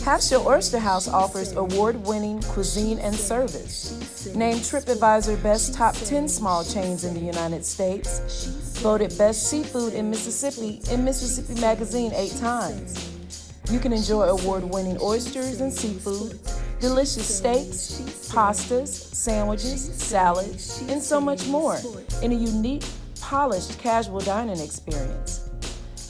Half-Shell Oyster House offers award-winning cuisine and service. Named TripAdvisor Best Top 10 Small Chains in the United States. Voted Best Seafood in Mississippi Magazine 8 times. You can enjoy award-winning oysters and seafood, delicious steaks, pastas, sandwiches, salads, and so much more in a unique, polished casual dining experience.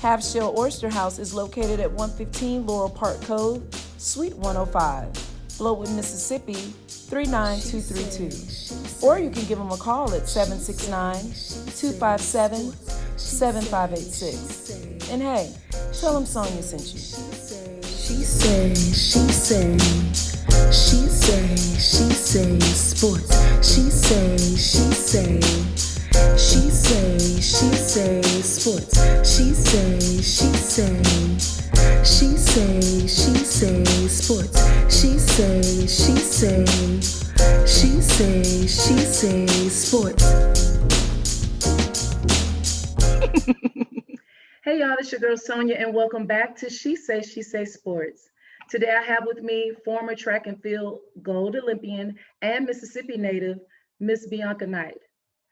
Half-Shell Oyster House is located at 115 Laurel Park Cove, Suite 105, Flowood, Mississippi 39232. Or you can give them a call at 769-257-7586. And hey, tell them Sonia sent you. She say sports. She say sports. She say sports. She say sports. Hey y'all, it's your girl Sonia, and welcome back to She Say Sports. Today I have with me former track and field gold Olympian and Mississippi native, Miss Bianca Knight.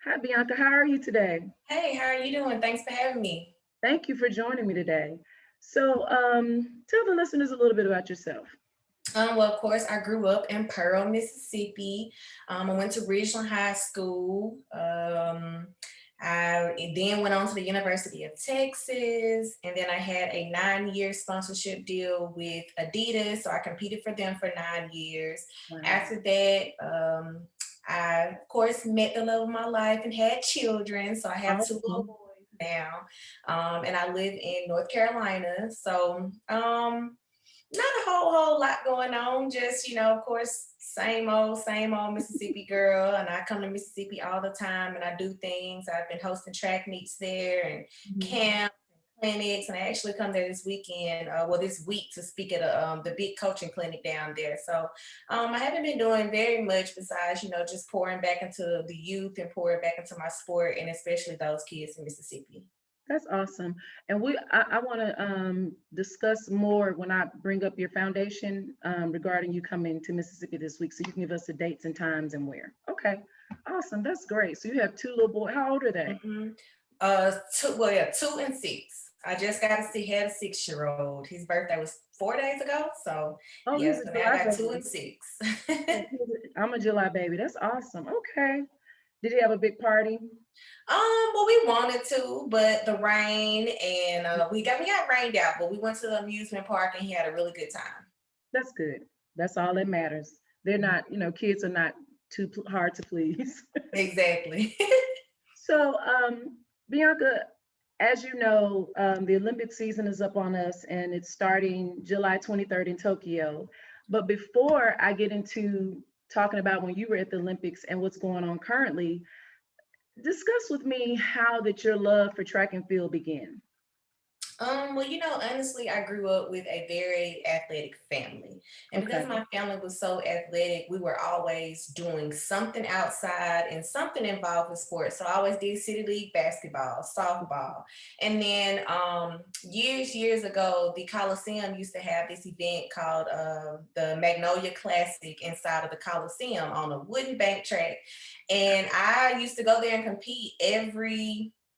Hi Bianca, how are you today? Hey, how are you doing? Thanks for having me. Thank you for joining me today. So tell the listeners a little bit about yourself. Well, of course, I grew up in Pearl, Mississippi. I went to regional high school. I then went on to the University of Texas, and then I had a 9-year sponsorship deal with Adidas. So I competed for them for 9 years. Wow. After that, I, of course, met the love of my life and had children. So I have two little boys now, and I live in North Carolina. So not a whole lot going on. Just, of course, same old Mississippi girl. And I come to Mississippi all the time and I do things. I've been hosting track meets there and camps and clinics. And I actually come there this weekend, this week to speak at the big coaching clinic down there. So I haven't been doing very much besides, just pouring back into the youth and pouring back into my sport and especially those kids in Mississippi. That's awesome. And I want to discuss more when I bring up your foundation regarding you coming to Mississippi this week. So you can give us the dates and times and where. Okay, awesome. That's great. So you have two little boys. How old are they? 2 and 6. I just got to see, had a 6-year-old. His birthday was 4 days ago. So so now I got 2 and 6. I'm a July baby. That's awesome. Okay. Did you have a big party? Well, we wanted to, but the rain and we got rained out, but we went to the amusement park and he had a really good time. That's good. That's all that matters. They're not, kids are not too hard to please. Exactly. So, Bianca, as you know, the Olympic season is up on us and it's starting July 23rd in Tokyo. But before I get into talking about when you were at the Olympics and what's going on currently, discuss with me how that your love for track and field began. Well, honestly, I grew up with a very athletic family. And because my family was so athletic, we were always doing something outside and something involved with sports. So I always did city league basketball, softball. And then years ago, the Coliseum used to have this event called the Magnolia Classic inside of the Coliseum on a wooden bank track. And I used to go there and compete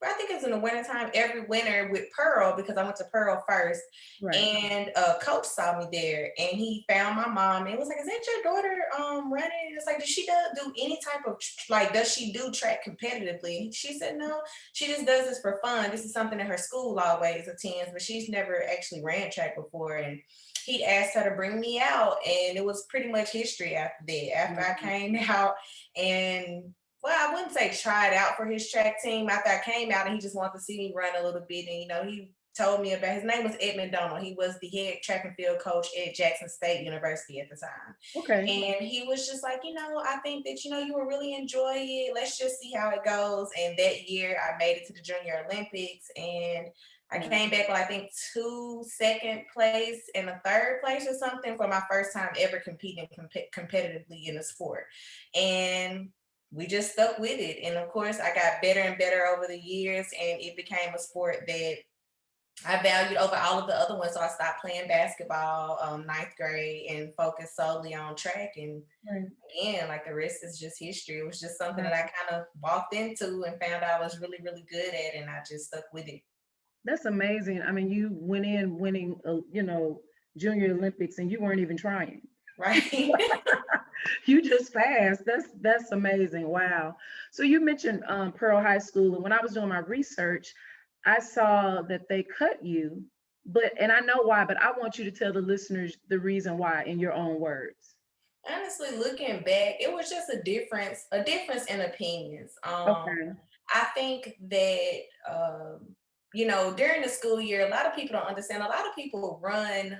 I think it's in the wintertime, every winter with Pearl, because I went to Pearl first. Right. And coach saw me there and he found my mom and was like, "Is that your daughter running?" It's like, does she do any type of, does she do track competitively? She said, no, she just does this for fun. This is something that her school always attends, but she's never actually ran track before. And he asked her to bring me out and it was pretty much history after that. After I came out and I wouldn't say tried out for his track team. After I came out and he just wanted to see me run a little bit. And, he told me about, his name was Edmund Donald. He was the head track and field coach at Jackson State University at the time. Okay. And he was just like, I think that, you will really enjoy it. Let's just see how it goes. And that year I made it to the Junior Olympics and I came back with, I think, 2 second place and a 3rd place or something for my first time ever competing competitively in a sport. And we just stuck with it. And of course, I got better and better over the years and it became a sport that I valued over all of the other ones. So I stopped playing basketball, ninth grade, and focused solely on track. And Right. again, like the rest is just history. It was just something Right. that I kind of walked into and found out I was really, really good at, and I just stuck with it. That's amazing. I mean, you went in winning, Junior Olympics, and you weren't even trying. Right. You just passed. That's amazing. Wow. So you mentioned Pearl High School, and when I was doing my research, I saw that they cut you, and I know why, but I want you to tell the listeners the reason why in your own words. Honestly, looking back, it was just a difference in opinions. Okay. I think that during the school year, a lot of people don't understand. A lot of people run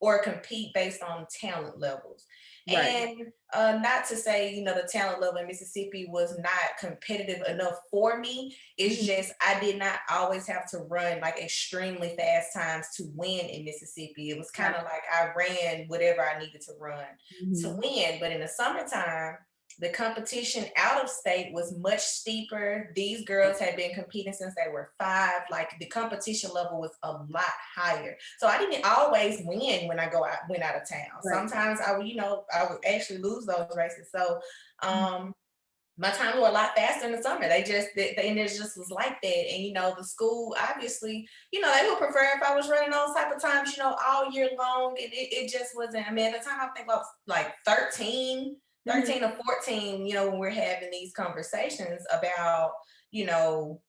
or compete based on talent levels, Right. and not to say the talent level in Mississippi was not competitive enough for me. It's Mhm. just I did not always have to run like extremely fast times to win in Mississippi. It was kind Right. of like I ran whatever I needed to run to Mhm. win. But in the summertime, the competition out of state was much steeper. These girls had been competing since they were 5. Like the competition level was a lot higher. So I didn't always win when went out of town. Right. Sometimes I would actually lose those races. So Mhm. my times were a lot faster in the summer. And it just was like that. And the school obviously, they would prefer if I was running those type of times, all year long. And it just wasn't. I mean, at the time I think I was like 13, Mhm. 13 or 14, when we're having these conversations about, you know,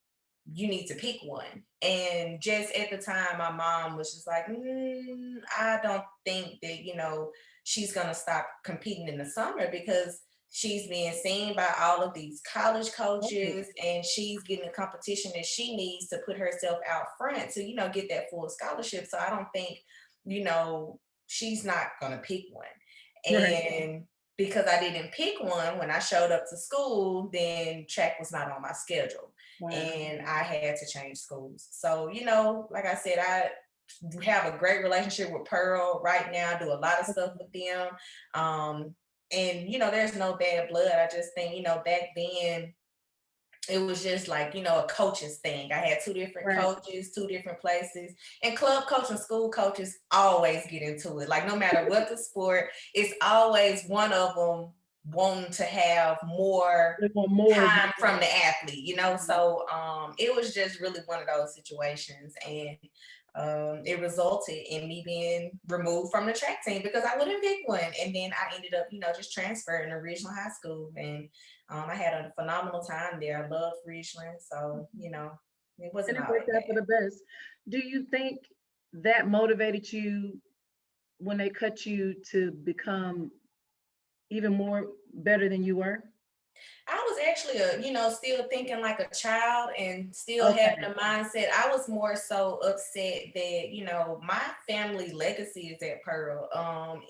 you need to pick one. And just at the time, my mom was just like, I don't think that, she's going to stop competing in the summer because she's being seen by all of these college Right. coaches and she's getting the competition that she needs to put herself out front to, get that full scholarship. So I don't think, you know, she's not going to pick one. Right. And because I didn't pick one when I showed up to school, then track was not on my schedule Wow. and I had to change schools. So, like I said, I have a great relationship with Pearl right now, do a lot of stuff with them. And there's no bad blood. I just think, back then it was just like, a coach's thing. I had 2 different Right. coaches, 2 different places. And club coach and school coaches always get into it. Like no matter what the sport, it's always one of them wanting to have more They want more of time you. from the athlete, So it was just really one of those situations. And it resulted in me being removed from the track team because I wouldn't pick one. And then I ended up, just transferring to regional high school. And I had a phenomenal time there. I loved Ridgeland. So, it And wasn't it all worked that out for bad. the best. Do you think that motivated you when they cut you to become even more better than you were? I was actually, still thinking like a child and still having Okay. a mindset. I was more so upset that, my family legacy is at Pearl.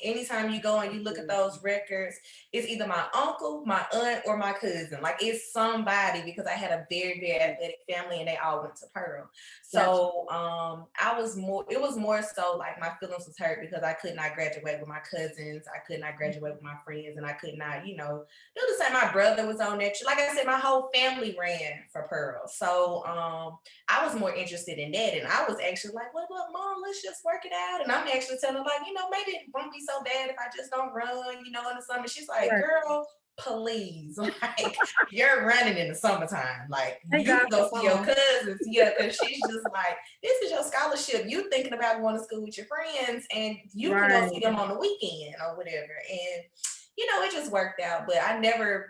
Anytime you go and you look at those records, it's either my uncle, my aunt, or my cousin. Like it's somebody because I had a very, very athletic family and they all went to Pearl. Gotcha. So it was more so like my feelings was hurt because I could not graduate with my cousins. I could not graduate with my friends and I could not, do the same. My brother was on that. Like I said, my whole family ran for Pearl. So I was more interested in that. And I was actually like, well, look, mom, let's just work it out. And I'm actually telling her, like, maybe it won't be so bad if I just don't run, in the summer. She's like, Right. girl, please. Like, you're running in the summertime. Like, Thank you God can for go see your mom. cousins. Yeah, because she's just like, this is your scholarship. You thinking about going to school with your friends and you can go see Right. them on the weekend or whatever. And it just worked out. But I never,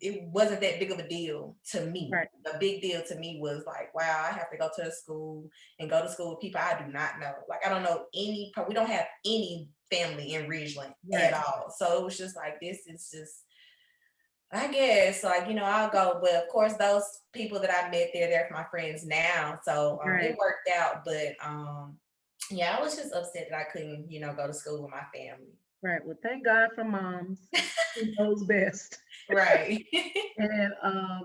it wasn't that big of a deal to me. Right. The big deal to me was like, wow, I have to go to a school and go to school with people I do not know. Like, I don't know we don't have any family in Ridgeland at Right. all. So it was just like, this is just, I guess, like, I'll go. But of course, those people that I met there, they're my friends now. So it Right. worked out. But yeah, I was just upset that I couldn't, go to school with my family. Right. Well, thank God for moms who knows best. Right. And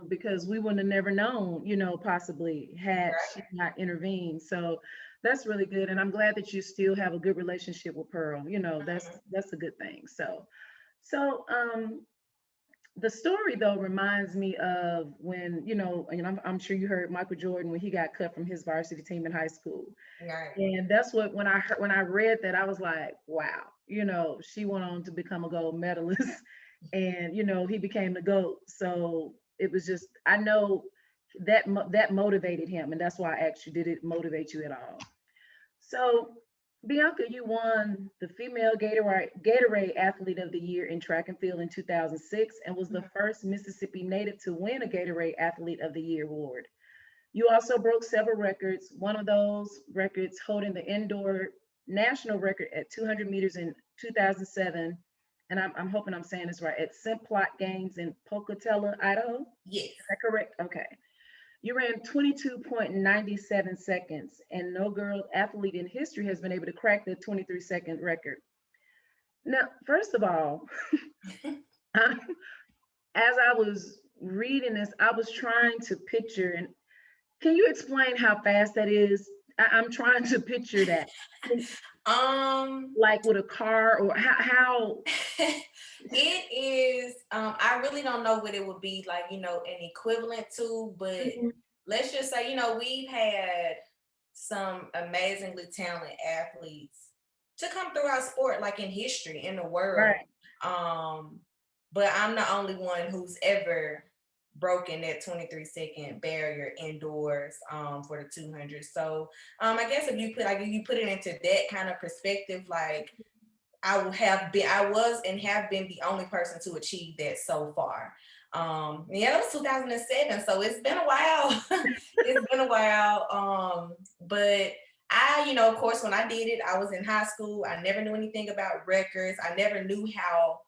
because we wouldn't have never known, possibly had she Right. not intervened. So that's really good. And I'm glad that you still have a good relationship with Pearl. That's Mhm. that's a good thing. So The story though reminds me of when, and I'm sure you heard Michael Jordan when he got cut from his varsity team in high school. Right. And that's what when I read that, I was like, wow, she went on to become a gold medalist and he became the GOAT. So it was just, I know that motivated him, and that's why I asked you, did it motivate you at all? So, Bianca, you won the Female Gatorade Athlete of the Year in track and field in 2006 and was the first Mississippi native to win a Gatorade Athlete of the Year award. You also broke several records, one of those records holding the indoor national record at 200 meters in 2007. And I'm hoping I'm saying this right, at Simplot Games in Pocatello, Idaho. Yes. Is that correct? Okay. You ran 22.97 seconds, and no girl athlete in history has been able to crack the 23-second record. Now, first of all, as I was reading this, I was trying to picture, and can you explain how fast that is? I'm trying to picture that. Like with a car, or how it is. I really don't know what it would be like, an equivalent to, but let's just say, we've had some amazingly talented athletes to come through our sport, like in history, in the world. Right. But I'm the only one who's ever broken that 23-second barrier indoors for the 200. So I guess if you put it into that kind of perspective, like I was and have been the only person to achieve that so far. Yeah, it was 2007, so it's been a while. It's been a while. But I, of course, when I did it, I was in high school. I never knew anything about records. I never knew how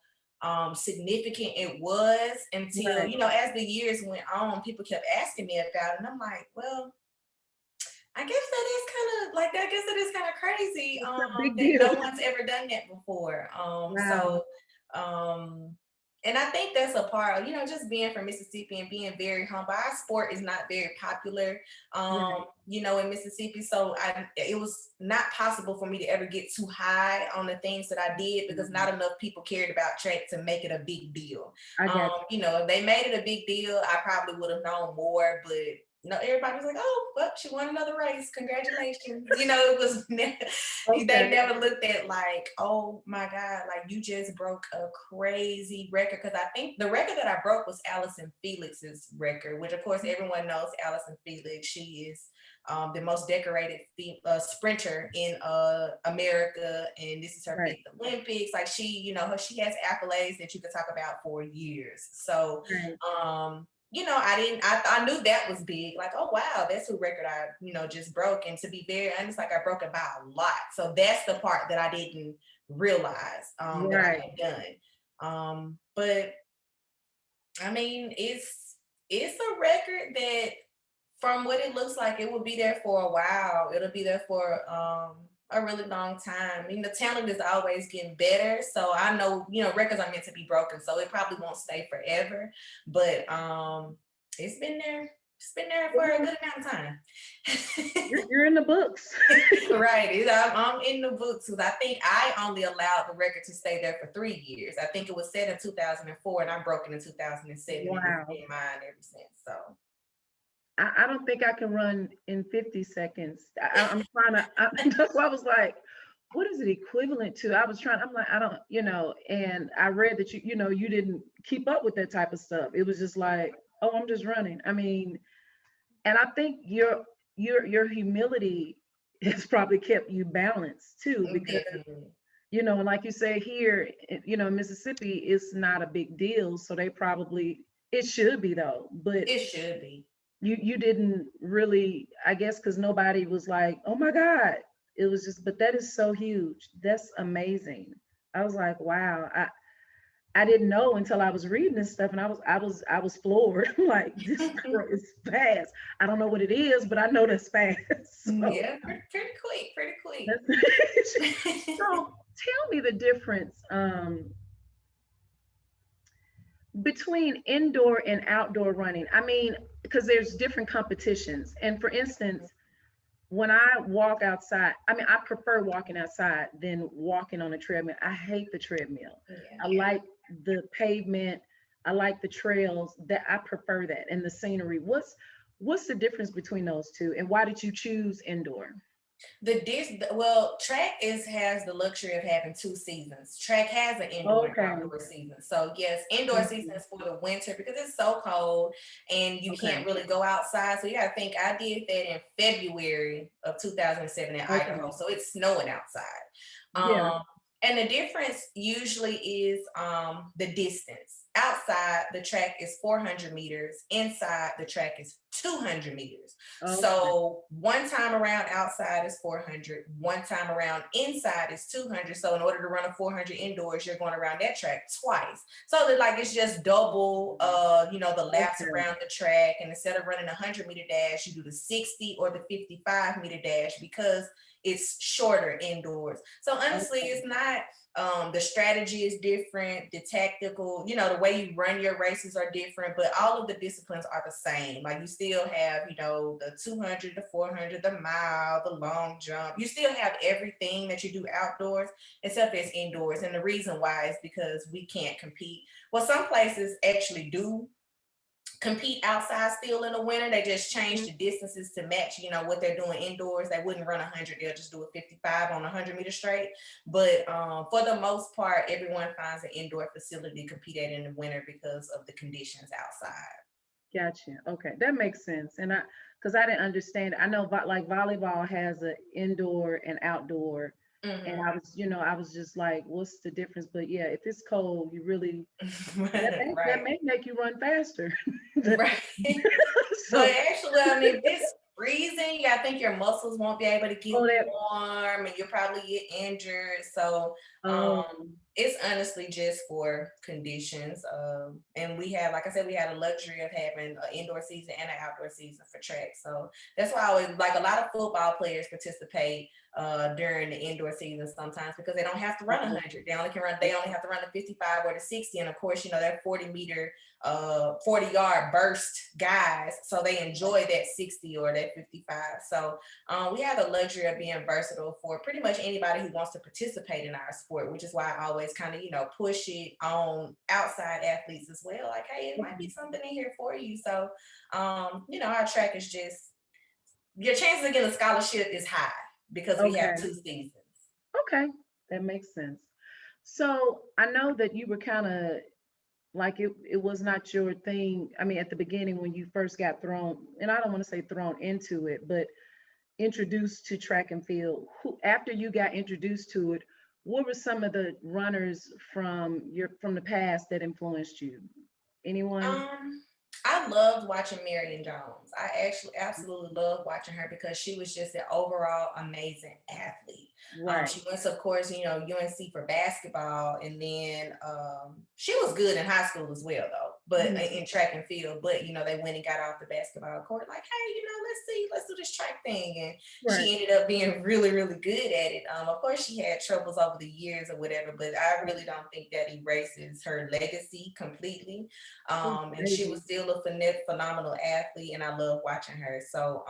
significant it was until, Right. As the years went on, people kept asking me about it. And I'm like, well, I guess that is kind of like, I guess it is kind of crazy Big that deal. no one's ever done that before. Wow. And I think that's a part of, just being from Mississippi and being very humble. Our sport is not very popular, Right. in Mississippi. So it was not possible for me to ever get too high on the things that I did because not enough people cared about track to make it a big deal. I got If they made it a big deal, I probably would have known more, but everybody was like, oh, well, she won another race. Congratulations. It was they never looked at like, oh my God, like you just broke a crazy record. Because I think the record that I broke was Allison Felix's record, which of course everyone knows Allison Felix. She is the most decorated sprinter in America, and this is her fifth Olympics. Like she has accolades that you could talk about for years. So I knew that was big. Like, oh wow, that's a record I, just broke. And to be very honest, like I broke it by a lot. So that's the part that I didn't realize that I had done. But I mean, it's a record that, from what it looks like, it will be there for a while. It'll be there for a really long time. I mean, the talent is always getting better. So I know, records are meant to be broken, so it probably won't stay forever. But it's been there. It's been there for a good amount of time. You're in the books. Right. I'm in the books because I think I only allowed the record to stay there for 3 years. I think it was set in 2004 and I broke it in 2007. Wow. And it's been mine ever since. So I don't think I can run in 50 seconds. I'm trying to, that's why I was like, what is it equivalent to? I'm like, I don't, and I read that you didn't keep up with that type of stuff. It was just like, oh, I'm just running. I mean, and I think your humility has probably kept you balanced too, because, and like you say here, Mississippi, it's not a big deal. So it should be though, but it should be. You didn't really, I guess, because nobody was like, oh my God. It was just, but that is so huge. That's amazing. I was like, wow. I didn't know until I was reading this stuff, and I was floored. I'm like, this is fast. I don't know what it is, but I know that's fast. So, yeah, pretty quick. So tell me the difference between indoor and outdoor running. I mean, because there's different competitions. And for instance, when I walk outside, I mean, I prefer walking outside than walking on a treadmill. I hate the treadmill. Yeah. I like the pavement. I like the trails. That I prefer that and the scenery. What's the difference between those two, and why did you choose indoor? Track is has the luxury of having two seasons. Track has an indoor and Okay. outdoor season. So yes, indoor season Mhm. is for the winter because it's so cold and you can't Okay. really go outside. So you gotta think I did that in February of 2007 in Idaho. Okay. So it's snowing outside. Yeah. Um, and the difference usually is the distance. Outside, the track is 400 meters. Inside, the track is 200 meters. Okay. So one time around outside is 400. One time around inside is 200. So in order to run a 400 indoors, you're going around that track twice. So that like it's just double, the laps Okay. around the track. And instead of running a 100-meter dash, you do the 60 or the 55-meter dash because it's shorter indoors. So honestly, Okay. it's not the strategy is different, the tactical, the way you run your races are different, but all of the disciplines are the same. Like you still have, the 200, the 400, the mile, the long jump. You still have everything that you do outdoors, except it's indoors. And the reason why is because we can't compete. Well, some places actually do compete outside still in the winter. They just change Mhm. the distances to match, what they're doing indoors. They wouldn't run 100. They'll just do a 55 on a 100-meter straight. But for the most part, everyone finds an indoor facility to compete at in the winter because of the conditions outside. Gotcha. Okay, that makes sense. And because I didn't understand, I know like volleyball has an indoor and outdoor, and Hmm. I was just like, what's the difference? But yeah, if it's cold, you really that Right. may make you run faster. Right. But So, actually, I mean, if it's freezing, yeah, I think your muscles won't be able to get oh, that, warm and you'll probably get injured. So oh, it's honestly just for conditions. And we have, like I said, we had a luxury of having an indoor season and an outdoor season for track. So that's why I always like a lot of football players participate during the indoor season sometimes because they don't have to run oh, 100. They only have to run the 55 or the 60. And of course, that 40-meter 40-yard burst guys, so they enjoy that 60 or that 55. So we have the luxury of being versatile for pretty much anybody who wants to participate in our sport, which is why I always kind of push it on outside athletes as well, like, hey, it might be okay, something in here for you. So our track is just your chances of getting a scholarship is high because we have okay, two seasons. okay, that makes sense. So I know that you were kind of like it was not your thing. I mean, at the beginning when you first got thrown, and I don't want to say thrown into it, but introduced to track and field. Who after you got introduced to it, what were some of the runners from the past that influenced you? Anyone? Um, I loved watching Marion Jones. I actually absolutely loved watching her because she was just an overall amazing athlete. Right. She went to, of course, UNC for basketball, and then she was good in high school as well, though. But Mhm. in track and field, but they went and got off the basketball court, like, hey, let's do this track thing, and Right. she ended up being really, really good at it. Of course, she had troubles over the years or whatever, but I really don't think that erases her legacy completely. Ooh, And she was baby. still a phenomenal athlete, and I love watching her. So,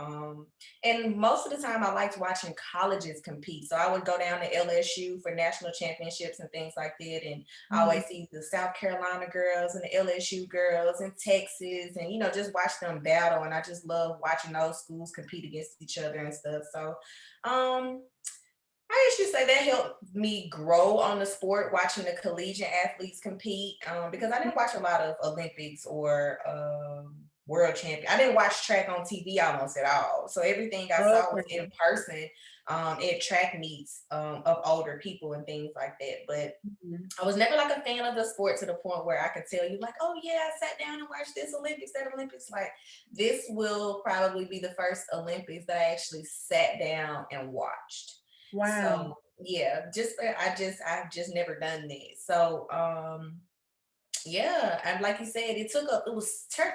and most of the time, I liked watching colleges compete. So I would go down to LSU for national championships and things like that, and I Mhm. always see the South Carolina girls and the LSU girls and Texas, and just watch them battle. And I just love watching those schools compete against each other and stuff. So, um, I should say that helped me grow on the sport, watching the collegiate athletes compete. Because I didn't watch a lot of Olympics or world champion. I didn't watch track on TV almost at all. So everything I saw was in Okay. person at track meets of older people and things like that. But Mhm. I was never like a fan of the sport to the point where I could tell you, like, oh yeah, I sat down and watched this Olympics, that Olympics. Like, this will probably be the first Olympics that I actually sat down and watched. Wow. So yeah, I've just never done that. So yeah, and like you said,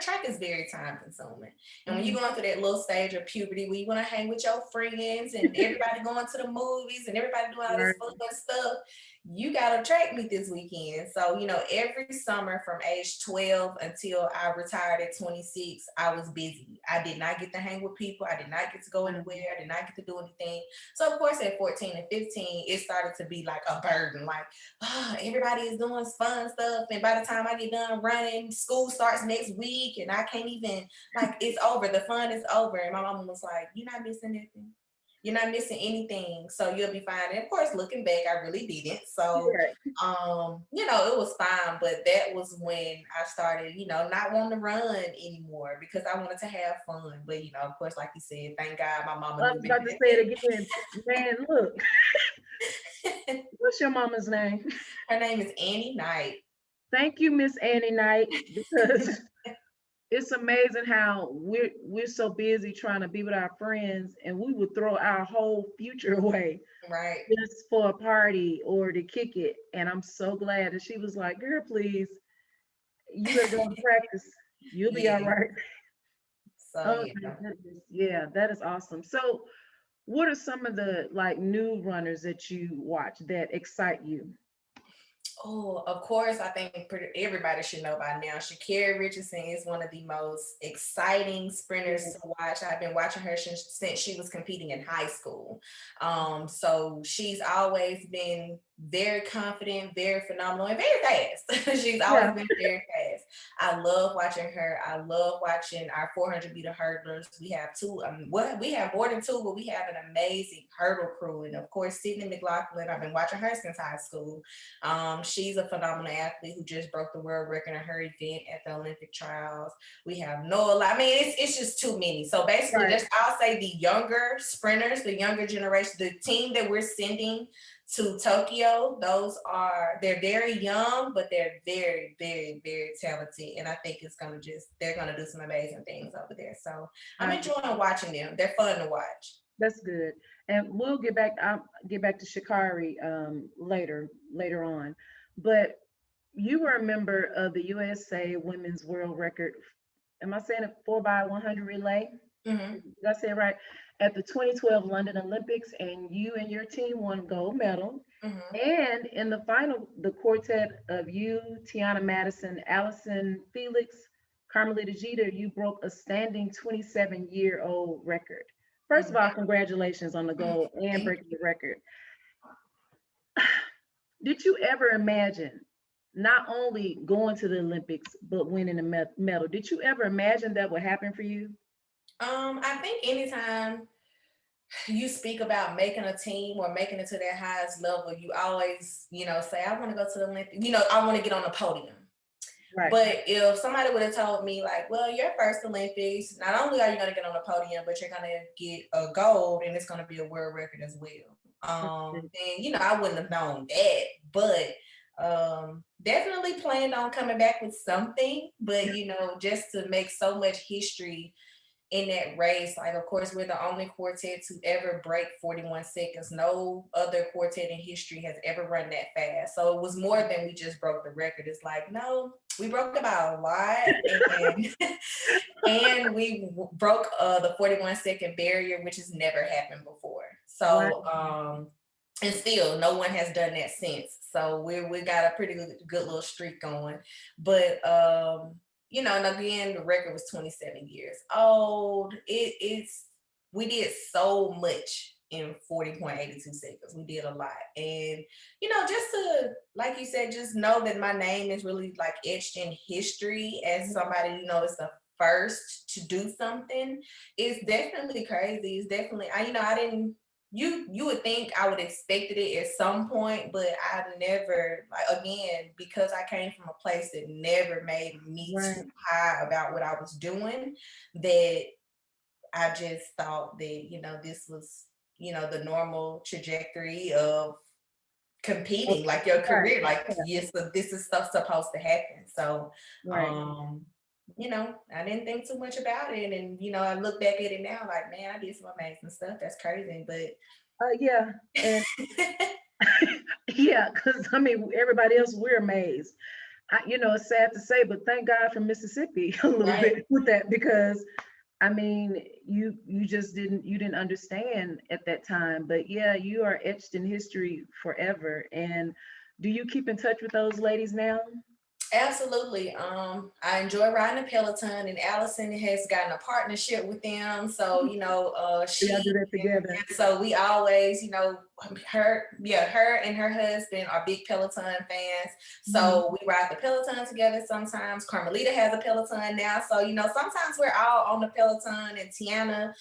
track is very time consuming. And when Mhm. you're going through that little stage of puberty where you want to hang with your friends and everybody going to the movies and everybody doing all this Right. fun stuff, you got a track meet this weekend. So, every summer from age 12 until I retired at 26, I was busy. I did not get to hang with people. I did not get to go anywhere. I did not get to do anything. So, of course, at 14 and 15, it started to be like a burden. Like, everybody is doing fun stuff. And by the time I get done running, school starts next week and I can't even, like, it's over. The fun is over. And my mom was like, you're not missing anything. You're not missing anything, so you'll be fine. And of course, looking back, I really didn't. So, it was fine. But that was when I started, not wanting to run anymore because I wanted to have fun. But of course, like you said, thank God my mama. I was about to say it again. Man, look. What's your mama's name? Her name is Annie Knight. Thank you, Miss Annie Knight, because it's amazing how we're so busy trying to be with our friends and we would throw our whole future away right just for a party or to kick it. And I'm so glad that she was like, girl, please, you better go and practice. You'll be all right. So yeah, that is awesome. So what are some of the like new runners that you watch that excite you? Oh, of course, I think everybody should know by now. Sha'Carri Richardson is one of the most exciting sprinters to watch. I've been watching her since she was competing in high school. So she's always been very confident, very phenomenal, and very fast. She's always been very fast. I love watching her. I love watching our 400-meter hurdlers. We have two. We have more than two, but we have an amazing hurdle crew. And of course, Sydney McLaughlin. I've been watching her since high school. She's a phenomenal athlete who just broke the world record in her event at the Olympic trials. We have Noah. I mean, it's just too many. So basically, I'll say the younger sprinters, the younger generation, the team that we're sending to Tokyo, they're very young, but they're very, very, very talented. And I think they're gonna do some amazing things over there. So I'm enjoying watching them. They're fun to watch. That's good. And I'll get back to Sha'Carri later on. But you were a member of the USA Women's World Record. Am I saying it 4x100 relay? Mm-hmm. Did I say it right? At the 2012 London Olympics, and you and your team won gold medal. Mm-hmm. And in the final, the quartet of you, Tiana Madison, Allison Felix, Carmelita Jeter, you broke a standing 27-year-old record. First of all, congratulations on the gold and breaking the record. Did you ever imagine not only going to the Olympics, but winning a medal? Did you ever imagine that would happen for you? I think anytime you speak about making a team or making it to that highest level, you always, say, I want to go to the Olympics, I want to get on the podium. Right. But if somebody would have told me like, well, your first Olympics, not only are you going to get on the podium, but you're going to get a gold and it's going to be a world record as well. Then, I wouldn't have known that, but definitely planned on coming back with something, but, just to make so much history in that race. Like, of course, we're the only quartet to ever break 41 seconds. No other quartet in history has ever run that fast. So it was more than we just broke the record. It's like, no, we broke about a lot. And we broke the 41-second barrier, which has never happened before. So, and still, no one has done that since. So we got a pretty good little streak going. But, and again, the record was 27 years old. We did so much in 40.82 seconds. We did a lot. And, just to, like you said, just know that my name is really like etched in history as somebody, is the first to do something. It's definitely crazy. It's definitely, you would think I would expected it at some point, but I never, again, because I came from a place that never made me too high about what I was doing, that I just thought that, this was, the normal trajectory of competing, like your career, yes, so this is stuff supposed to happen. So, I didn't think too much about it. And, I look back at it now like, man, I did some amazing stuff. That's crazy. But yeah. And yeah, because everybody else, we're amazed. It's sad to say, but thank God for Mississippi a little bit with that, because you just didn't understand at that time. But yeah, you are etched in history forever. And do you keep in touch with those ladies now? Absolutely. I enjoy riding a Peloton, and Allison has gotten a partnership with them. So, Y'all do she that together. and so we always, her and her husband are big Peloton fans. Mhm. So we ride the Peloton together sometimes. Carmelita has a Peloton now. So, sometimes we're all on the Peloton, and Tiana,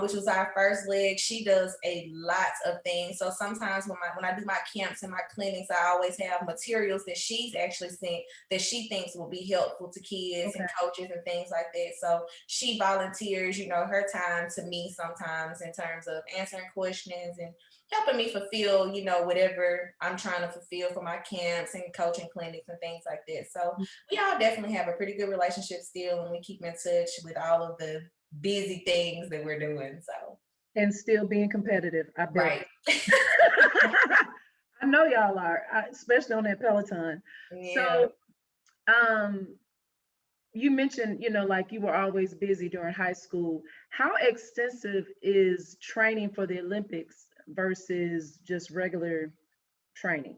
which was our first leg, she does a lot of things. So sometimes when I do my camps and my clinics, I always have materials that she's actually sent that she thinks will be helpful to kids and Okay. coaches and things like that. So she volunteers, her time to me sometimes in terms of answering questions and helping me fulfill, whatever I'm trying to fulfill for my camps and coaching clinics and things like that. So we all definitely have a pretty good relationship still, and we keep in touch with all of the busy things that we're doing. So And still being competitive, I bet. right. I know y'all are, especially on that Peloton. Yeah. So, um, you mentioned, like you were always busy during high school. How extensive is training for the Olympics versus just regular training?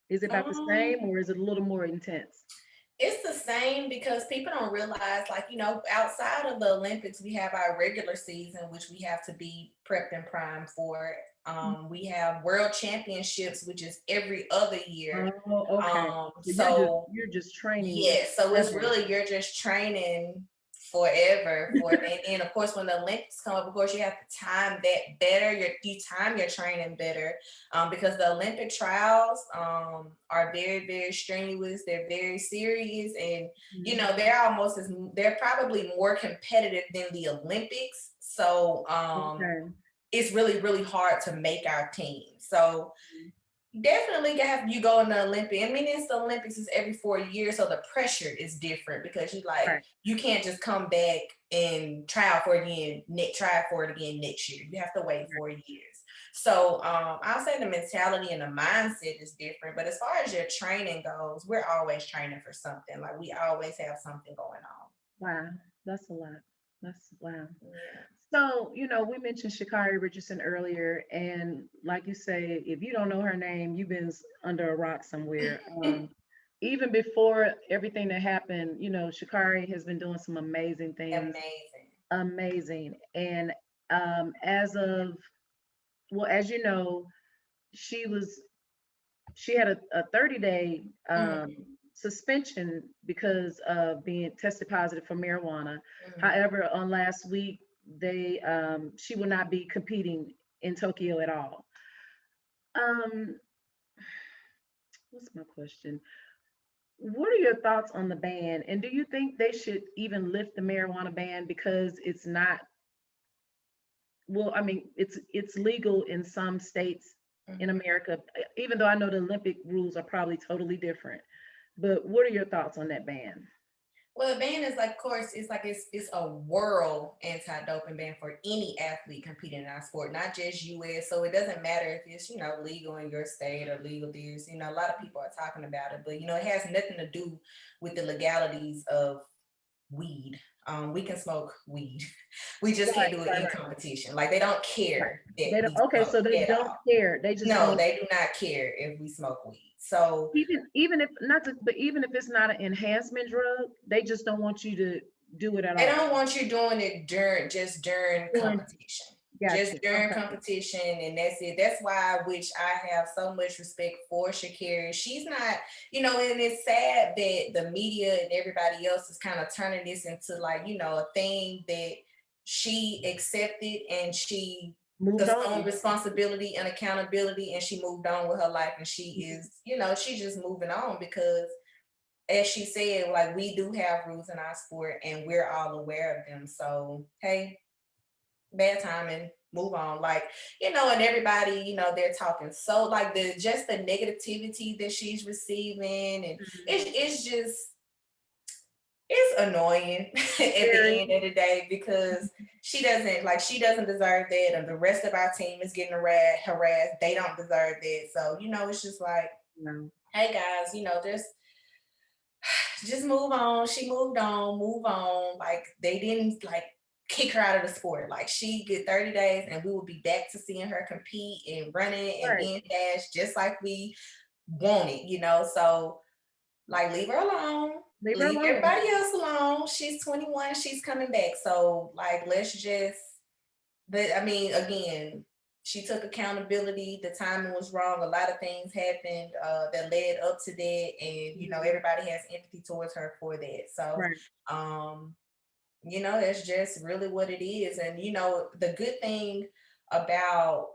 Is it about the Um, same or is it a little more intense? It's the same because people don't realize, like, outside of the Olympics, we have our regular season, which we have to be prepped and primed for. We have world championships, which is every other year. Oh, okay. So So you're just training yeah, so it's forever. really, you're just training forever for it. And of course, when the Olympics come up, of course, you have to time that better. You time your training better, because the Olympic trials are very, very strenuous. They're very serious, and Mhm. they're probably more competitive than the Olympics. So Okay. it's really, really hard to make our team. So definitely have you go in the Olympic. I mean, it's the Olympics is every 4 years, so the pressure is different because Right. you can't just come back and try for it again next year. You have to wait 4 years. So I'll say the mentality and the mindset is different. But as far as your training goes, we're always training for something. Like we always have something going on. Wow. That's a lot. That's wow. Yeah. So, we mentioned Sha'Carri Richardson earlier, and like you say, if you don't know her name, you've been under a rock somewhere. Even before everything that happened, Sha'Carri has been doing some amazing things, Amazing. amazing. And as of, well, as you know, she was she had a 30-day Mhm, suspension because of being tested positive for marijuana. mhm. However, on last week, they she will not be competing in Tokyo at all. Um, what's my question? What are your thoughts on the ban? And do you think they should even lift the marijuana ban because it's not, well, I mean, it's legal in some states in Mhm. America, even though I know the Olympic rules are probably totally different. But what are your thoughts on that ban? Well, the ban is like, of course, it's a world anti-doping ban for any athlete competing in our sport, not just US. So it doesn't matter if it's legal in your state or legal there's a lot of people are talking about it, but it has nothing to do with the legalities of weed. We can smoke weed. We just can't Right, do it right, in right, competition. Like they don't right. care that They don't, we okay, smoke so they at don't all. care. They just No, don't, they do not care if we smoke weed. So even if not to, but even if it's not an enhancement drug, they just don't want you to do it at they all. don't want you doing it during Doing, competition. Just gotcha. during Okay. competition, and that's it. That's why I have so much respect for Sha'Carri. She's not, and it's sad that the media and everybody else is kind of turning this into a thing that she accepted and she Moved assumed on. responsibility and accountability and she moved on with her life and she Mhm. is, she's just moving on because as she said, like we do have rules in our sport and we're all aware of them. So hey, bad timing, move on. Like, and everybody, they're talking so like the negativity that she's receiving and Mhm. it's annoying at the Very. end of the day because she doesn't deserve that and the rest of our team is getting harassed. They don't deserve that. So, it's just like, No. hey guys, there's just move on. She moved on, move on. Like they didn't like kick her out of the sport. Like she get 30 days and we will be back to seeing her compete and running and Right. being fast just like we wanted, you know. So like leave her alone. Leave her Leave alone. everybody else alone. She's 21, she's coming back. So like let's just but I mean again, she took accountability. The timing was wrong. A lot of things happened that led up to that, and you know everybody has empathy towards her for that. So, Right. um, you know, that's just really what it is. And you know, the good thing about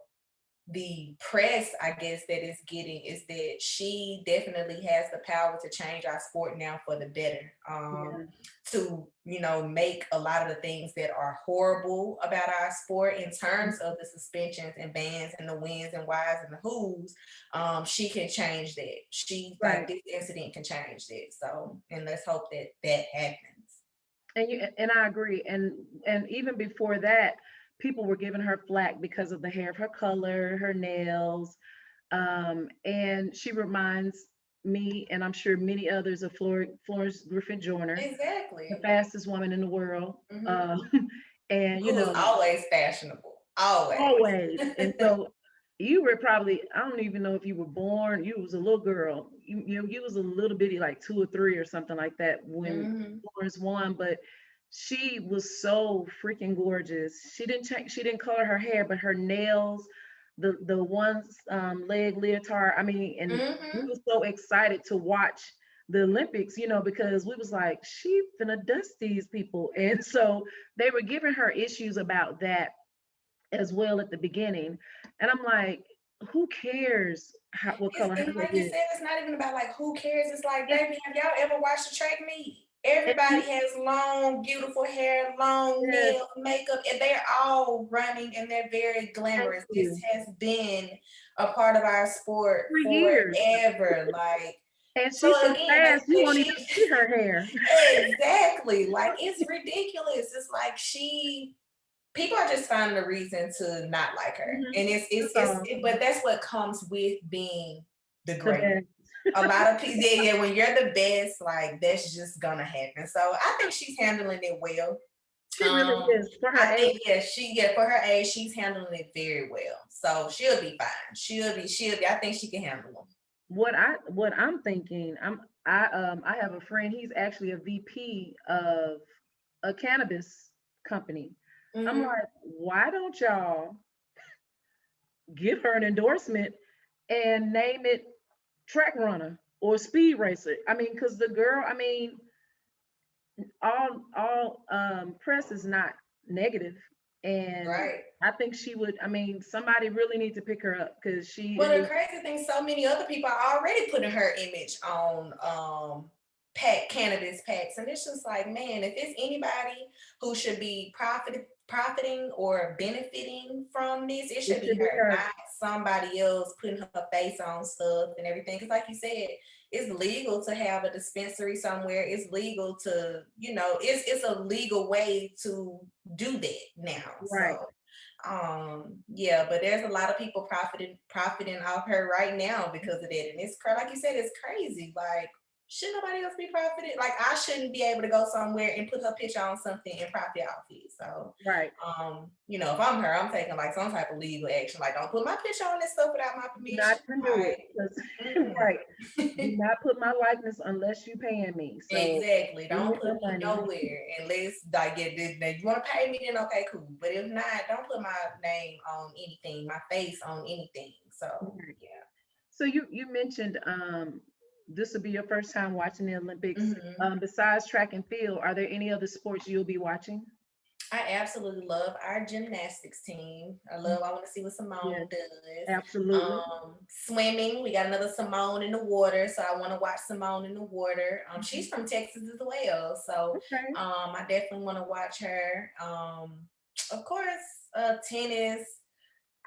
the press, I guess, that is getting is that she definitely has the power to change our sport now for the better. Yeah. To, you know, make a lot of the things that are horrible about our sport in terms of the suspensions and bans and the wins and whys and the who's, she can change that. She like Right. this incident can change that. So, and let's hope that that happens. And I agree. And even before that, people were giving her flack because of the hair of her color, her nails. And she reminds me, and I'm sure many others, of Florence Griffith Joyner, the Exactly. fastest woman in the world. Hmm. And you Who is know, always fashionable. Always. always. And so you were probably, I don't even know if you were born, you was a little girl. You was a little bitty, like 2 or 3 or something like that when Hmm. Florence won, but she was so freaking gorgeous. She didn't color her hair, but her nails, the one leg leotard. I mean, and we Hmm. were so excited to watch the Olympics, you know, because we was like, she finna dust these people. And so they were giving her issues about that as well at the beginning. And I'm like, who cares what It's color her and hair like you is? said, it's not even about like who cares. It's like, It's, baby, have y'all ever watched a track meet? it's Everybody has long, beautiful hair, long yes, nails, makeup, and they're all running and they're very thank glamorous. This you. has been a part of our sport For years. forever. Like, And so she's so again, fast, you won't even she see her hair. exactly like it's ridiculous. It's like she people are just finding a reason to not like her, Mhm. and That's all. but that's what comes with being the The great. best. A lot of people, yeah, yeah, when you're the best, like that's just gonna happen. So I think she's handling it well. She really is for her I age. think yeah, for her age, she's handling it very well. So she'll be fine. She'll be. I think she can handle them. What I'm thinking, I have a friend, he's actually a VP of a cannabis company. I'm Hmm. like, why don't y'all give her an endorsement and name it track runner or speed racer? I mean, because the girl, I mean, all press is not negative, and Right. I think she would. I mean, somebody really needs to pick her up because she Well, the is. crazy thing, so many other people are already putting her image on cannabis packs, and it's just like, man, if it's anybody who should be profiting or benefiting from this, it It should be should be her, her. not somebody else putting her face on stuff and everything. Because, like you said, it's legal to have a dispensary somewhere. It's legal to, you know, it's a legal way to do that now. Right. So yeah, but there's a lot of people profiting off her right now because of that, and like you said, it's crazy. Like, should nobody else be profiting? Like, I shouldn't be able to go somewhere and put her picture on something and profit off it. So Right. you know, if I'm her, I'm taking like some type of legal action. Like, don't put my picture on this stuff without my Do not permission. even do it. Like, 'Cause- right. Do mm. not put my likeness unless you paying me. So Exactly. give me Don't put the me money. nowhere unless like get this. Now you want to pay me, then okay, cool. But if not, don't put my name on anything, my face on anything. So Right. yeah. So you mentioned this will be your first time watching the Olympics. Hmm. Besides track and field, are there any other sports you'll be watching? I absolutely love our gymnastics team. I want to see what Yes, Simone does. absolutely. Swimming, we got another Simone in the water, so I want to watch Simone in the water. She's from Texas as well, so Okay. I definitely want to watch her. Of course, tennis.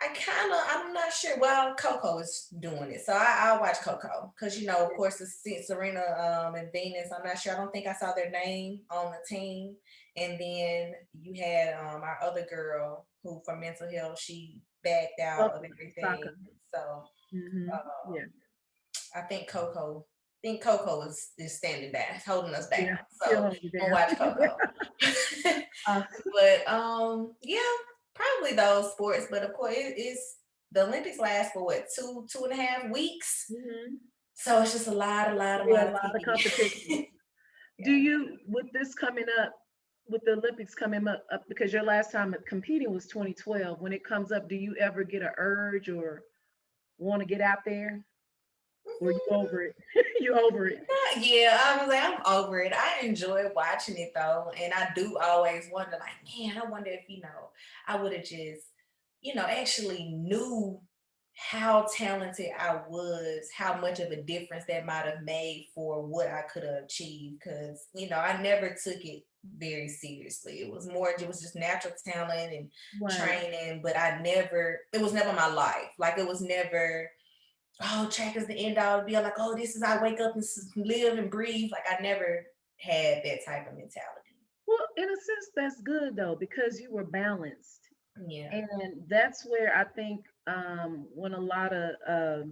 I'm not sure. Well, Coco is doing it, so I'll watch Coco because you know, of course, it's Serena and Venus. I'm not sure. I don't think I saw their name on the team. And then you had our other girl who, for mental health, she backed out Oh, of everything. soccer. So Hmm. um, Yeah. I think Coco. think Coco is standing down, holding us down. Yeah, still So hold you I'm gonna down. watch Coco. Uh, But yeah, probably those sports. But of course, it's the Olympics last for what, 2.5 weeks. mhm. So it's just a Yeah, lot a of lot of TV. competition. Do Yeah. you, with this coming up, with the Olympics coming up, because your last time competing was 2012, when it comes up, do you ever get an urge or want to get out there? Or you over it? You over it? Yeah, I was like, I'm over it. I enjoy watching it though. And I do always wonder, like, man, I wonder if, I would have just, actually knew how talented I was, how much of a difference that might have made for what I could have achieved. Cause, I never took it very seriously. It was just natural talent and Right. training, but it was never my life. Like it was never, oh, track is the end all be all, like, oh, this is I wake up and live and breathe. Like I never had that type of mentality. Well, in a sense, that's good though, because you were balanced. Yeah. And that's where I think when a lot of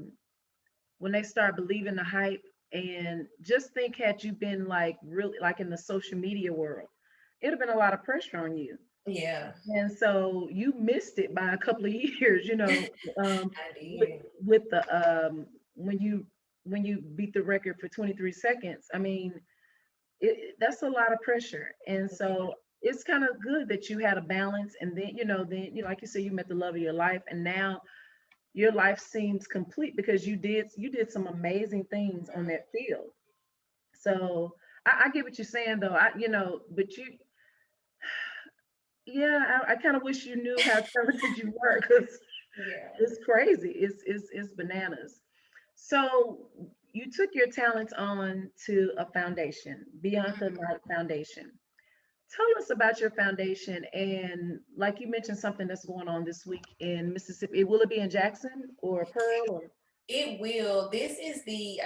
when they start believing the hype, and just think, had you been like really like in the social media world, it'd have been a lot of pressure on you. Yeah. And so you missed it by a couple of years, um, I with did. with the when you beat the record for 23 seconds. I mean, that's a lot of pressure. And so it's kind of good that you had a balance, and then like you said, you met the love of your life, and now your life seems complete because you did some amazing things on that field. So I get what you're saying though. But you, yeah, I kind of wish you knew how talented you were, because Yeah. it's crazy. It's bananas. So you took your talents on to a foundation, Bianca Mhm. Knight Foundation. Tell us about your foundation, and like you mentioned, something that's going on this week in Mississippi. Will it be in Jackson or Pearl or? It will. This is the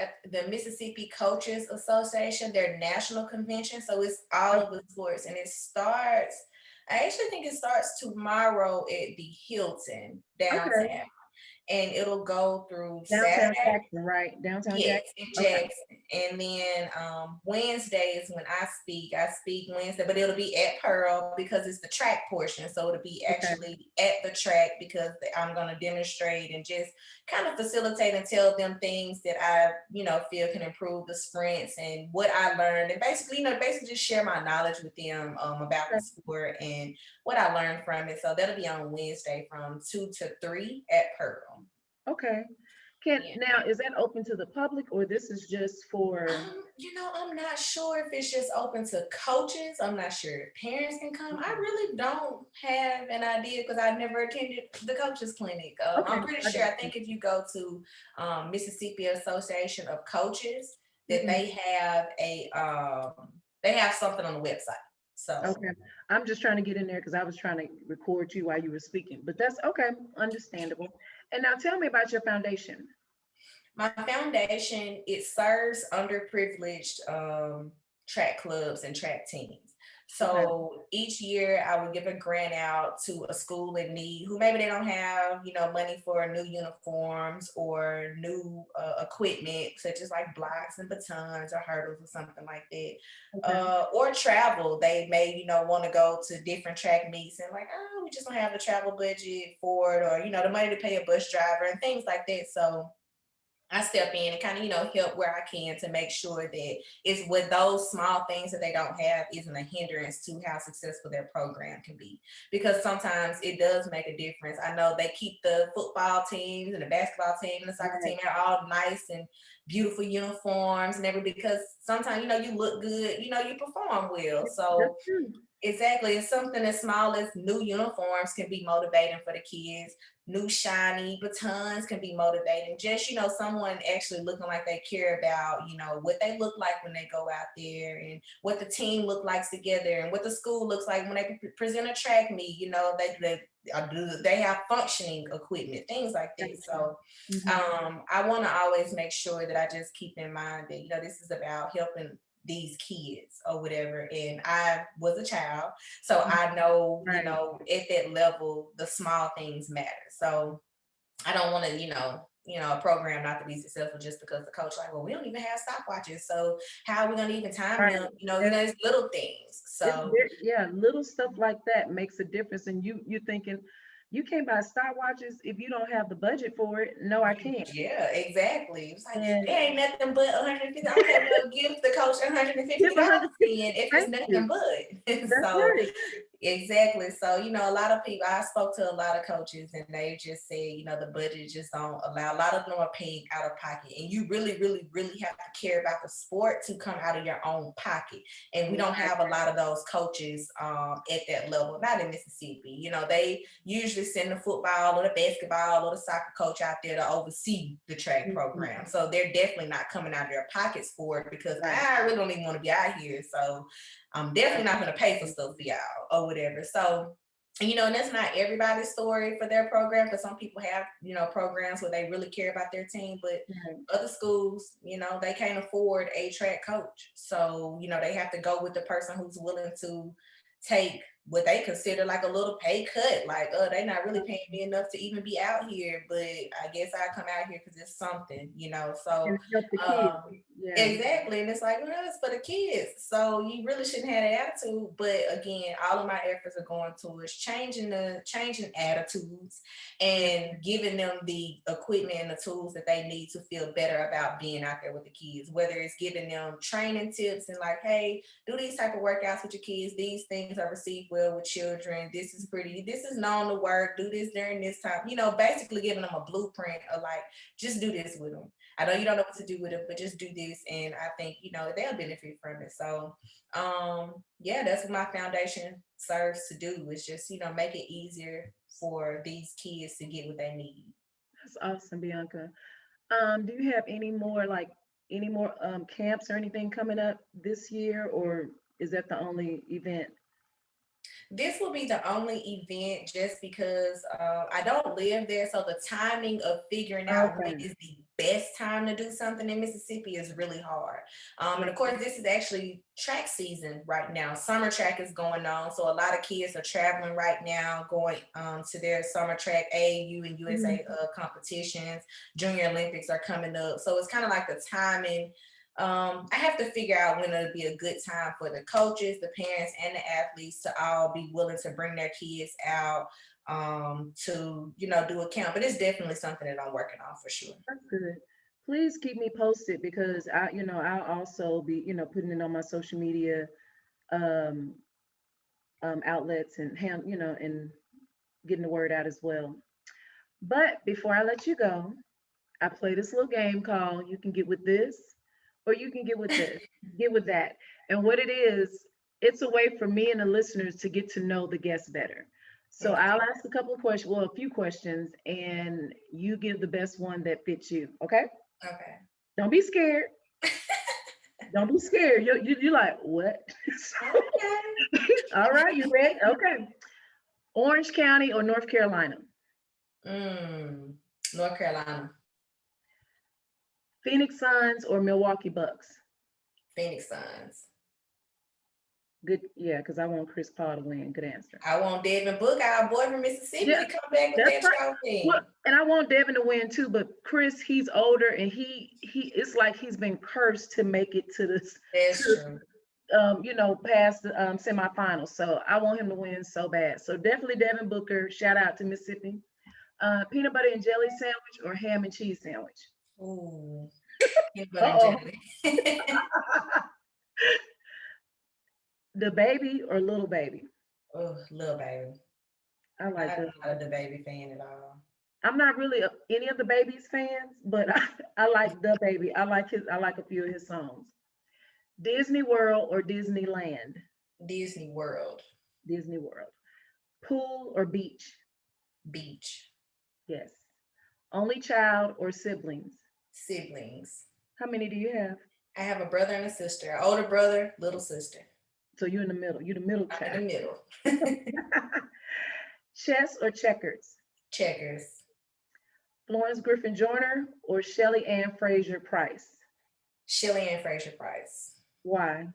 Mississippi Coaches Association, their national convention. So it's all of the sports, and it starts. I actually think it starts tomorrow at the Hilton Okay, downtown, and it'll go through downtown Saturday. Jackson, right? Downtown Yes, Jackson. in Okay, Jackson. And then Wednesday is when I speak. I speak Wednesday, but it'll be at Pearl because it's the track portion. So it'll be okay, actually at the track because I'm going to demonstrate and just kind of facilitate and tell them things that I, feel can improve the sprints and what I learned. And basically, basically just share my knowledge with them about the okay, sport and what I learned from it. So that'll be on Wednesday from 2 to 3 at Pearl. okay. Can Yeah. now, is that open to the public, or this is just for? I'm not sure if it's just open to coaches. I'm not sure if parents can come. I really don't have an idea because I never attended the coaches clinic. Okay, I'm pretty I sure. got I you. think if you go to Mississippi Association of Coaches, that Mhm. they have something on the website. So Okay, I'm just trying to get in there because I was trying to record you while you were speaking, but that's okay, understandable. And now tell me about your foundation. my foundation, it serves underprivileged track clubs and track teams. Okay, So each year I would give a grant out to a school in need who maybe they don't have, money for new uniforms or new equipment, such as like blocks and batons or hurdles or something like that. okay, Or travel. They may, want to go to different track meets and like, oh, we just don't have the travel budget for it, or, the money to pay a bus driver and things like that. So I step in and kind of, help where I can to make sure that it's with those small things that they don't have isn't a hindrance to how successful their program can be. Because sometimes it does make a difference. I know they keep the football teams and the basketball team and the soccer right. team, they're all nice and beautiful uniforms and everything because sometimes, you look good, you perform well. That's So true. exactly. It's something as small as new uniforms can be motivating for the kids. New shiny batons can be motivating. Just, someone actually looking like they care about, what they look like when they go out there and what the team look like together and what the school looks like when they present a track meet, they have functioning equipment, things like that. Gotcha. So Mhm. I want to always make sure that I just keep in mind that, this is about helping these kids or whatever. And I was a child, so Mhm. I know, Right. at that level, the small things matter. So I don't want to, a program not to be successful just because the coach like, well, we don't even have stopwatches, so how are we gonna even time Right. them? It's little things. So Yeah, little stuff like that makes a difference. And you thinking you can't buy stopwatches if you don't have the budget for it. No, I can't. yeah, exactly. It's like And there ain't nothing but 150. Okay, well, give the coach give $150 150. then if it's Thank you. nothing but. That's So right. exactly. So, a lot of people, I spoke to a lot of coaches and they just said, the budget just don't allow. A lot of them are paying out of pocket. And you really, really, really have to care about the sport to come out of your own pocket. And we don't have a lot of those coaches at that level, not in Mississippi. They usually send the football or the basketball or the soccer coach out there to oversee the track program. So they're definitely not coming out of their pockets for it because I really don't even want to be out here. So I'm definitely not going to pay for stuff for y'all or whatever. So, and that's not everybody's story for their program, because some people have, programs where they really care about their team, but other schools, they can't afford a track coach. So, they have to go with the person who's willing to take what they consider like a little pay cut. Like, they're not really paying me enough to even be out here, but I guess I come out here because it's something, so And help the kids. exactly. And it's like, well, it's for the kids, so you really shouldn't have that attitude. But again, all of my efforts are going towards changing attitudes and giving them the equipment and the tools that they need to feel better about being out there with the kids, whether it's giving them training tips and like, hey, do these type of workouts with your kids, these things are received well with children, this is known to work, do this during this time, basically giving them a blueprint of like, just do this with them. I know you don't know what to do with it, but just do this. And I think, they'll benefit from it. So, that's what my foundation serves to do, is just, make it easier for these kids to get what they need. That's awesome, Bianca. Do you have any more camps or anything coming up this year, or is that the only event? This will be the only event just because I don't live there. So the timing of figuring out when is the best time to do something in Mississippi is really hard. And of course, this is actually track season right now. Summer track is going on. So a lot of kids are traveling right now, going to their summer track AAU and USA competitions. Junior Olympics are coming up. So it's kind of like the timing. I have to figure out when it'll be a good time for the coaches, the parents, and the athletes to all be willing to bring their kids out to, do a camp. But it's definitely something that I'm working on for sure. That's good. Please keep me posted because I'll also be, putting it on my social media um, outlets and and getting the word out as well. But before I let you go, I play this little game called "You Can Get With This" or "You Can Get With This," get with that. And what it is, it's a way for me and the listeners to get to know the guests better. So I'll ask a couple of questions, well, a few questions, and you give the best one that fits you. Okay? Okay. Don't be scared. Don't be scared. You're like, what? Okay. All right, you ready? Okay. Orange County or North Carolina? North Carolina. Phoenix Suns or Milwaukee Bucks? Phoenix Suns. Good, yeah, because I want Chris Paul to win. Good answer. I want Devin Booker, our boy from Mississippi, to come back with that trophy. Well, and I want Devin to win too, but Chris, he's older and he it's like he's been cursed to make it to this. That's true. Past the semifinals. So I want him to win so bad. So definitely Devin Booker. Shout out to Mississippi. Peanut butter and jelly sandwich or ham and cheese sandwich? Ooh. Peanut butter and jelly. The baby or little baby? Oh, little baby. I like I'm not a baby fan at all. I'm not really any of the baby's fans, but I like the baby. I like a few of his songs. Disney World or Disneyland? Disney World. Disney World. Pool or beach? Beach. Yes. Only child or siblings? Siblings. How many do you have? I have a brother and a sister. An older brother, little sister. So you're in the middle. You're the middle child. I'm in the middle. Chess or checkers? Checkers. Florence Griffin Joyner or Shelley Ann Fraser Price? Shelley Ann Fraser Price. Why?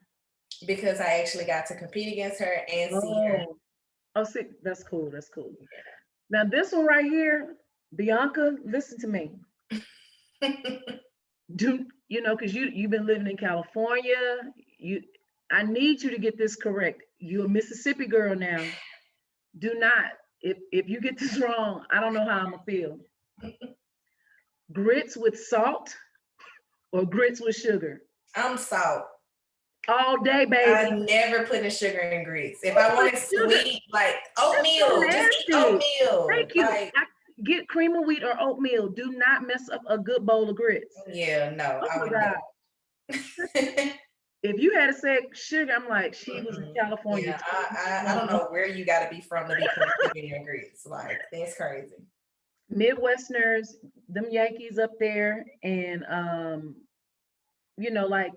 Because I actually got to compete against her and see her. Oh, see, that's cool. That's cool. Yeah. Now this one right here, Bianca, listen to me. Do you know, because you've been living in California. I need you to get this correct. You're a Mississippi girl now. Do not, if you get this wrong, I don't know how I'm gonna feel. Grits with salt or grits with sugar? I'm salt. All day, I baby. never put in sugar in grits. If What's I with wanted sugar? sweet, like That's so oatmeal, just eat nasty. oatmeal. Thank you. Like, Get cream of wheat or oatmeal. Do not mess up a good bowl of grits. yeah, no, Oh I my would God. never. If you had said sugar, I'm like, she was in Mm-mm. California. Yeah, I don't know where you got to be from to be putting sugar in your grits. Like, that's crazy. Midwesterners, them Yankees up there, and like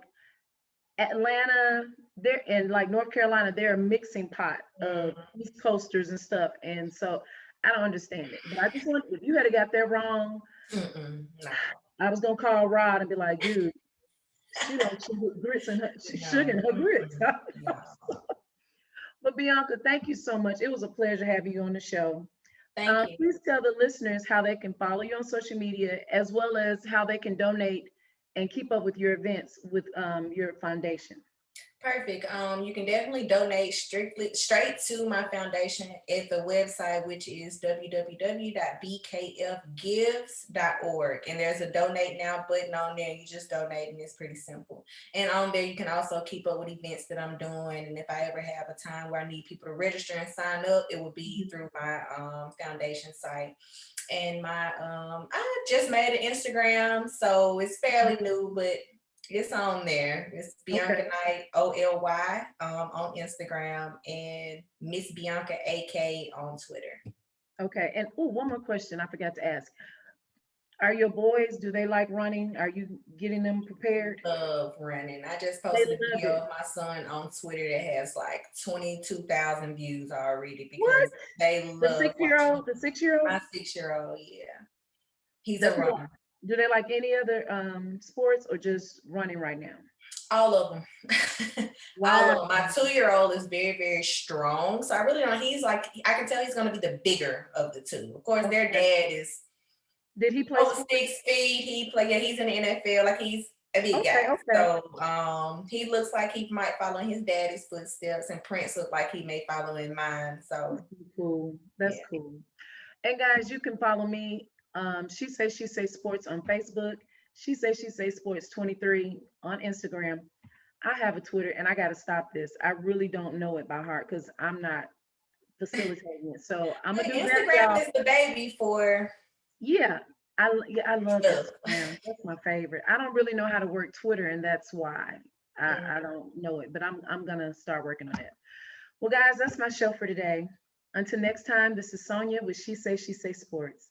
Atlanta, they're in like North Carolina, they're a mixing pot of Mm, East Coasters and stuff. And so I don't understand it. But I just want, if you had got that wrong, no, I was gonna call Rod and be like, dude, she likes grits and sugar in no, her grits. no. But Bianca, thank you so much. It was a pleasure having you on the show. Thank you. Please tell the listeners how they can follow you on social media, as well as how they can donate and keep up with your events with your foundation. Perfect. You can definitely donate straight to my foundation at the website, which is www.bkfgives.org. And there's a donate now button on there. You just donate, and it's pretty simple. And on there, you can also keep up with events that I'm doing. And if I ever have a time where I need people to register and sign up, it will be through my foundation site. And I just made an Instagram, so it's fairly new, but it's on there. It's Bianca Okay. Knight OLY on Instagram, and Miss Bianca AK on Twitter. Okay. And one more question I forgot to ask. Are your boys, do they like running? Are you getting them prepared? Love running. I just They posted a love video it. of my son on Twitter that has like 22,000 views already What? because they The love watching. 6-year-old, the 6-year-old? My 6-year-old, yeah. He's Does a he runner. do they like any other sports or just running right now? All of them. All of Wow. them. My 2-year-old is very, very strong. So I really don't, he's like, I can tell he's going to be the bigger of the two. Of course, their Okay. dad is Did he play over sports? 6 feet. He's in the NFL. Like, he's a big Okay, guy. okay. So he looks like he might follow in his daddy's footsteps, and Prince looks like he may follow in mine. So Cool. That's yeah. cool. And guys, you can follow me. She say sports on Facebook. She say sports 23 on Instagram. I have a Twitter, and I got to stop this. I really don't know it by heart because I'm not facilitating it. So I'm gonna do that, Instagram y'all. is the baby for Yeah, I love stuff. Instagram. That's my favorite. I don't really know how to work Twitter, and that's why I Mm. don't know it. But I'm gonna start working on it. Well, guys, that's my show for today. Until next time, this is Sonia with She Say Sports.